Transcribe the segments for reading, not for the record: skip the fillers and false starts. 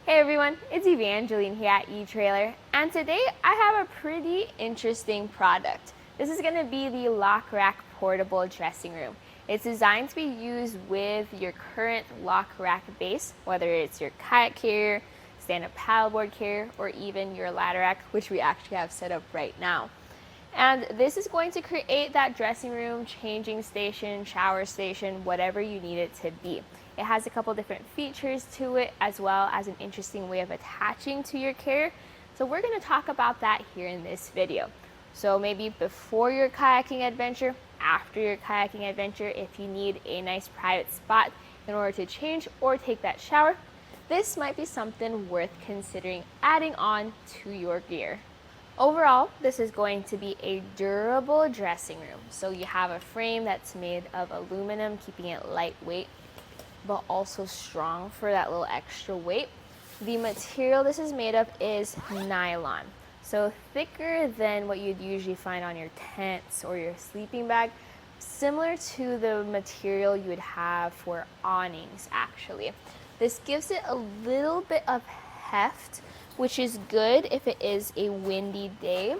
Hey everyone, it's Evangeline here at etrailer, and today I have a pretty interesting product. This is going to be the Lockrack portable dressing room. It's designed to be used with your current Lockrack base, whether it's your kayak carrier, stand-up paddleboard carrier, or even your ladder rack, which we actually have set up right now. And this is going to create that dressing room, changing station, shower station, whatever you need it to be. It has a couple different features to it, as well as an interesting way of attaching to your carrier. So we're going to talk about that here in this video. So maybe before your kayaking adventure, after your kayaking adventure, if you need a nice private spot in order to change or take that shower, this might be something worth considering adding on to your gear. Overall, this is going to be a durable dressing room. So you have a frame that's made of aluminum, keeping it lightweight, but also strong for that little extra weight. The material this is made of is nylon. So thicker than what you'd usually find on your tents or your sleeping bag, similar to the material you would have for awnings actually. This gives it a little bit of heft, which is good if it is a windy day.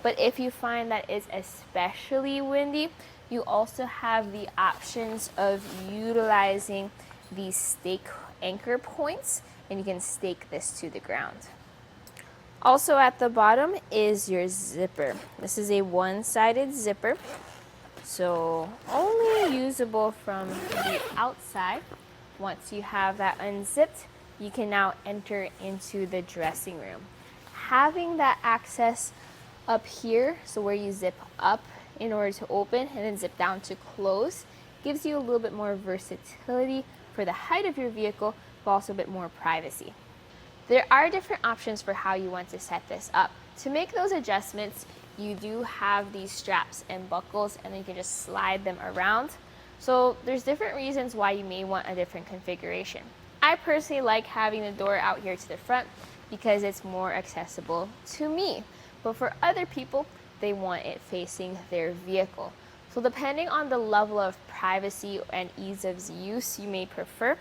But if you find that it's especially windy, you also have the options of utilizing these stake anchor points, and you can stake this to the ground. Also at the bottom is your zipper. This is a one-sided zipper, so only usable from the outside. Once you have that unzipped, you can now enter into the dressing room. Having that access up here, so where you zip up in order to open and then zip down to close, gives you a little bit more versatility for the height of your vehicle, but also a bit more privacy. There are different options for how you want to set this up. To make those adjustments, you do have these straps and buckles, and then you can just slide them around. So there's different reasons why you may want a different configuration. I personally like having the door out here to the front because it's more accessible to me. But for other people, they want it facing their vehicle. So depending on the level of privacy and ease of use you may prefer,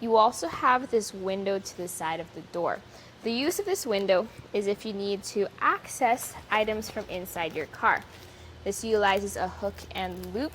you also have this window to the side of the door. The use of this window is if you need to access items from inside your car. This utilizes a hook and loop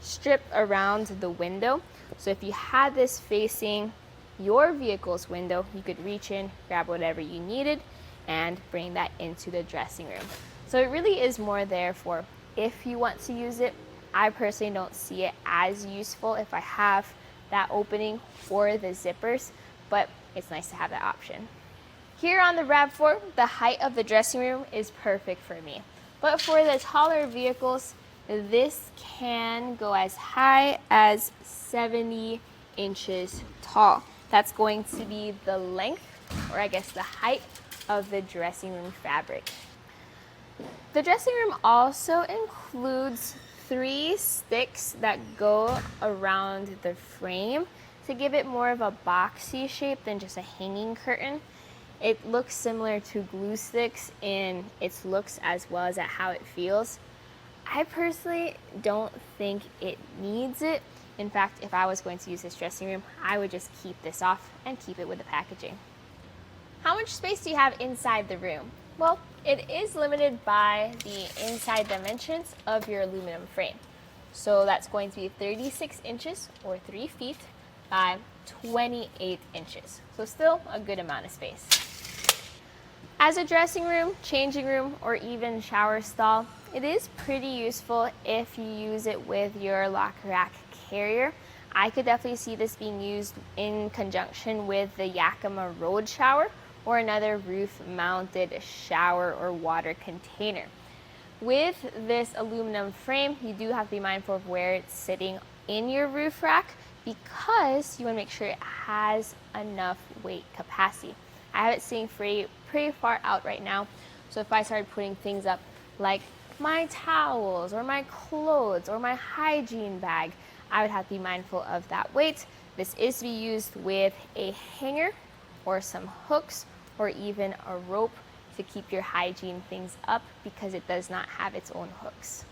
strip around the window. So if you had this facing your vehicle's window, you could reach in, grab whatever you needed, and bring that into the dressing room. So it really is more there for if you want to use it. I personally don't see it as useful if I have that opening for the zippers, but it's nice to have that option. Here on the RAV4, the height of the dressing room is perfect for me. But for the taller vehicles, this can go as high as 70 inches tall. That's going to be the length, or I guess the height, of the dressing room fabric. The dressing room also includes 3 sticks that go around the frame to give it more of a boxy shape than just a hanging curtain. It looks similar to glue sticks in its looks as well as at how it feels. I personally don't think it needs it. In fact, if I was going to use this dressing room, I would just keep this off and keep it with the packaging. How much space do you have inside the room? Well, it is limited by the inside dimensions of your aluminum frame. So that's going to be 36 inches or 3 feet by 28 inches. So still a good amount of space. As a dressing room, changing room, or even shower stall, it is pretty useful if you use it with your Lockrack carrier. I could definitely see this being used in conjunction with the Yakima road shower or another roof-mounted shower or water container. With this aluminum frame, you do have to be mindful of where it's sitting in your roof rack because you want to make sure it has enough weight capacity. I have it sitting pretty far out right now, so if I started putting things up like my towels or my clothes or my hygiene bag, I would have to be mindful of that weight. This is to be used with a hanger or some hooks or even a rope to keep your hygiene things up because it does not have its own hooks.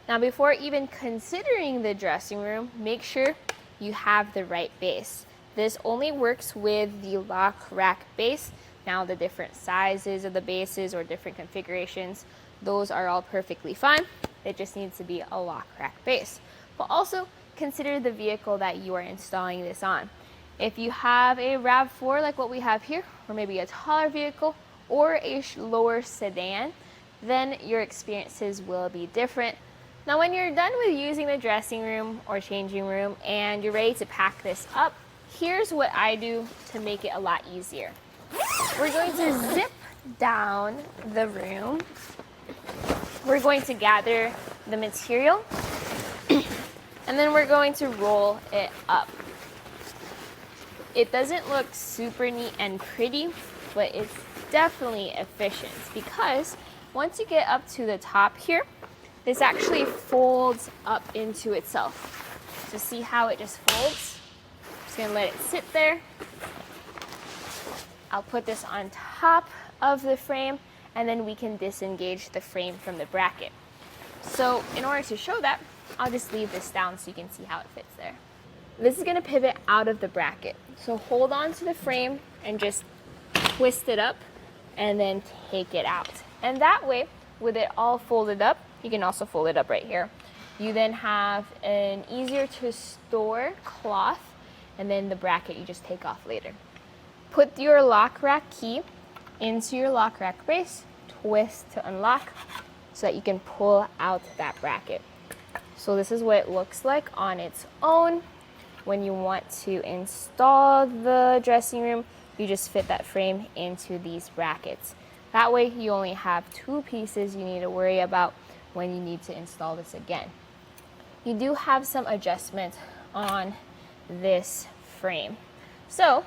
Now, before even considering the dressing room, make sure you have the right base. This only works with the Lockrack base. Now the different sizes of the bases or different configurations, those are all perfectly fine. It just needs to be a Lockrack base. But also consider the vehicle that you are installing this on. If you have a RAV4 like what we have here, or maybe a taller vehicle or a lower sedan, then your experiences will be different. Now when you're done with using the dressing room or changing room and you're ready to pack this up, here's what I do to make it a lot easier. We're going to zip down the room. We're going to gather the material and then we're going to roll it up. It doesn't look super neat and pretty, but it's definitely efficient because once you get up to the top here, this actually folds up into itself. So see how it just folds? Just gonna let it sit there. I'll put this on top of the frame and then we can disengage the frame from the bracket. So in order to show that, I'll just leave this down so you can see how it fits there. This is gonna pivot out of the bracket. So hold on to the frame and just twist it up and then take it out. And that way, with it all folded up, you can also fold it up right here. You then have an easier to store cloth and then the bracket you just take off later. Put your Lockrack key into your Lockrack base, twist to unlock so that you can pull out that bracket. So this is what it looks like on its own. When you want to install the dressing room, you just fit that frame into these brackets. That way you only have two pieces you need to worry about when you need to install this again. You do have some adjustment on this frame. So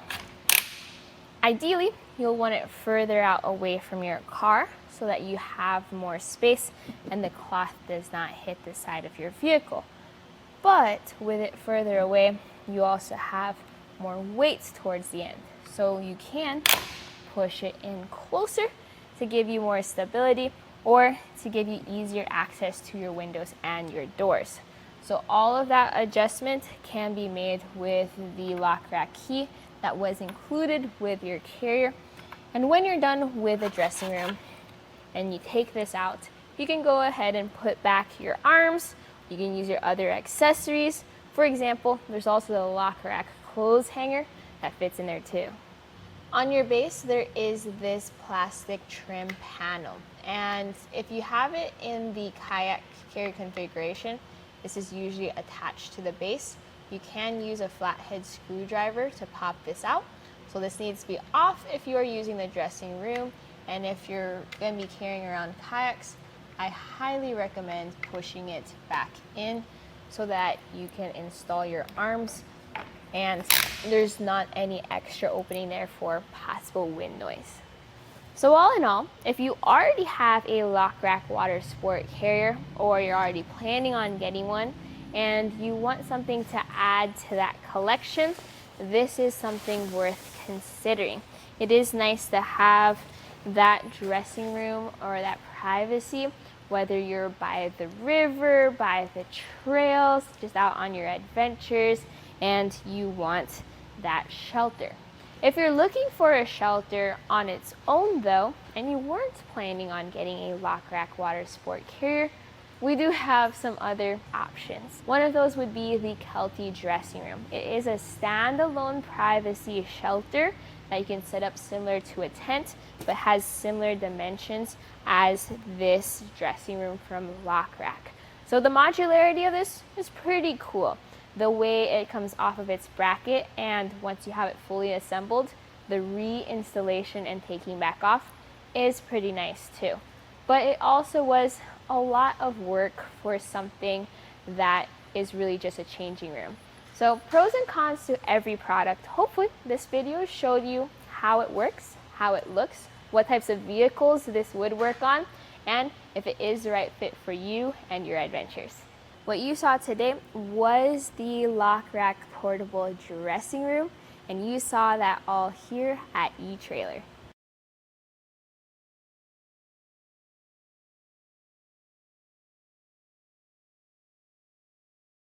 ideally, you'll want it further out away from your car so that you have more space and the cloth does not hit the side of your vehicle. But with it further away, you also have more weight towards the end. So you can push it in closer to give you more stability or to give you easier access to your windows and your doors. So all of that adjustment can be made with the Lockrack key that was included with your carrier. And when you're done with the dressing room and you take this out, you can go ahead and put back your arms. You can use your other accessories. For example, there's also the Lockrack clothes hanger that fits in there too. On your base, there is this plastic trim panel. And if you have it in the kayak carrier configuration, this is usually attached to the base. You can use a flathead screwdriver to pop this out. So this needs to be off if you are using the dressing room. And if you're going to be carrying around kayaks, I highly recommend pushing it back in so that you can install your arms and there's not any extra opening there for possible wind noise. So all in all, if you already have a Lockrack water sport carrier or you're already planning on getting one and you want something to add to that collection, this is something worth considering. It is nice to have that dressing room or that privacy, whether you're by the river, by the trails, just out on your adventures, and you want that shelter. If you're looking for a shelter on its own though, and you weren't planning on getting a Lockrack water sport carrier, we do have some other options. One of those would be the Kelty dressing room. It is a standalone privacy shelter that you can set up similar to a tent, but has similar dimensions as this dressing room from Lockrack. So the modularity of this is pretty cool. The way it comes off of its bracket, and once you have it fully assembled, the reinstallation and taking back off is pretty nice too. But it also was a lot of work for something that is really just a changing room. So pros and cons to every product. Hopefully this video showed you how it works, how it looks, what types of vehicles this would work on, and if it is the right fit for you and your adventures. What you saw today was the Lockrack portable dressing room, and you saw that all here at eTrailer.